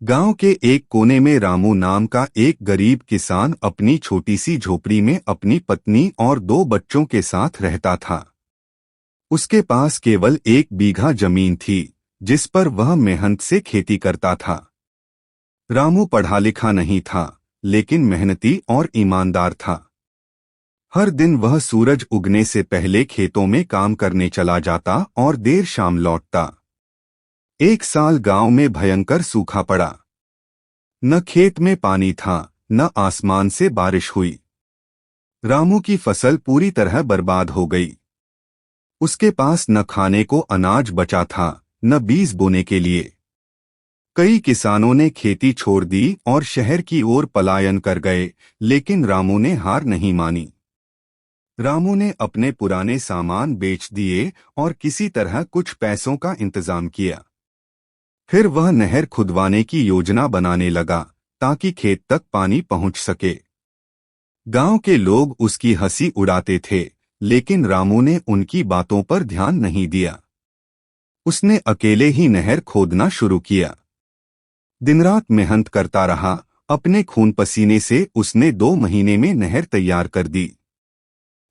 गांव के एक कोने में रामू नाम का एक गरीब किसान अपनी छोटी सी झोपड़ी में अपनी पत्नी और 2 बच्चों के साथ रहता था। उसके पास केवल 1 बीघा जमीन थी, जिस पर वह मेहनत से खेती करता था। रामू पढ़ा लिखा नहीं था, लेकिन मेहनती और ईमानदार था। हर दिन वह सूरज उगने से पहले खेतों में काम करने चला जाता और देर शाम लौटता। एक साल गांव में भयंकर सूखा पड़ा। न खेत में पानी था, न आसमान से बारिश हुई। रामू की फसल पूरी तरह बर्बाद हो गई। उसके पास न खाने को अनाज बचा था, न बीज बोने के लिए। कई किसानों ने खेती छोड़ दी और शहर की ओर पलायन कर गए, लेकिन रामू ने हार नहीं मानी। रामू ने अपने पुराने सामान बेच दिए और किसी तरह कुछ पैसों का इंतजाम किया। फिर वह नहर खुदवाने की योजना बनाने लगा, ताकि खेत तक पानी पहुंच सके। गांव के लोग उसकी हंसी उड़ाते थे, लेकिन रामू ने उनकी बातों पर ध्यान नहीं दिया। उसने अकेले ही नहर खोदना शुरू किया। दिन रात मेहनत करता रहा। अपने खून पसीने से उसने 2 महीने में नहर तैयार कर दी।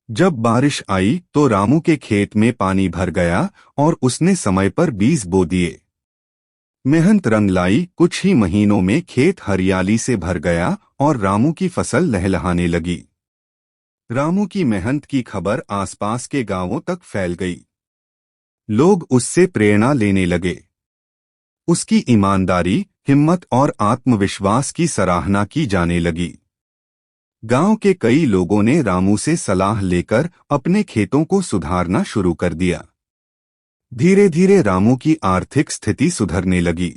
जब बारिश आई तो रामू के खेत में पानी भर गया और उसने समय पर बीज बो दिए। मेहनत रंग लाई। कुछ ही महीनों में खेत हरियाली से भर गया और रामू की फसल लहलहाने लगी। रामू की मेहनत की खबर आसपास के गांवों तक फैल गई। लोग उससे प्रेरणा लेने लगे। उसकी ईमानदारी, हिम्मत और आत्मविश्वास की सराहना की जाने लगी। गांव के कई लोगों ने रामू से सलाह लेकर अपने खेतों को सुधारना शुरू कर दिया। धीरे धीरे रामू की आर्थिक स्थिति सुधरने लगी।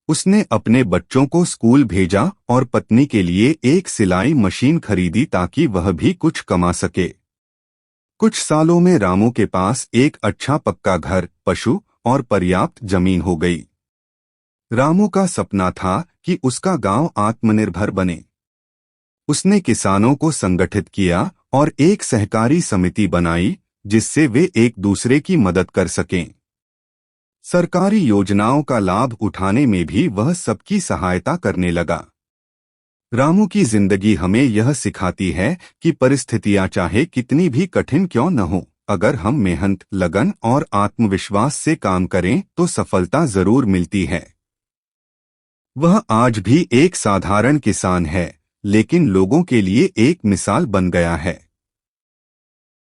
उसने अपने बच्चों को स्कूल भेजा और पत्नी के लिए एक सिलाई मशीन खरीदी ताकि वह भी कुछ कमा सके। कुछ सालों में रामू के पास एक अच्छा पक्का घर, पशु और पर्याप्त जमीन हो गई। रामू का सपना था कि उसका गांव आत्मनिर्भर बने। उसने किसानों को संगठित किया और एक सहकारी समिति बनाई, जिससे वे एक दूसरे की मदद कर सकें। सरकारी योजनाओं का लाभ उठाने में भी वह सबकी सहायता करने लगा। रामू की जिंदगी हमें यह सिखाती है कि परिस्थितियां चाहे कितनी भी कठिन क्यों न हो, अगर हम मेहनत, लगन और आत्मविश्वास से काम करें तो सफलता जरूर मिलती है। वह आज भी एक साधारण किसान है, लेकिन लोगों के लिए एक मिसाल बन गया है।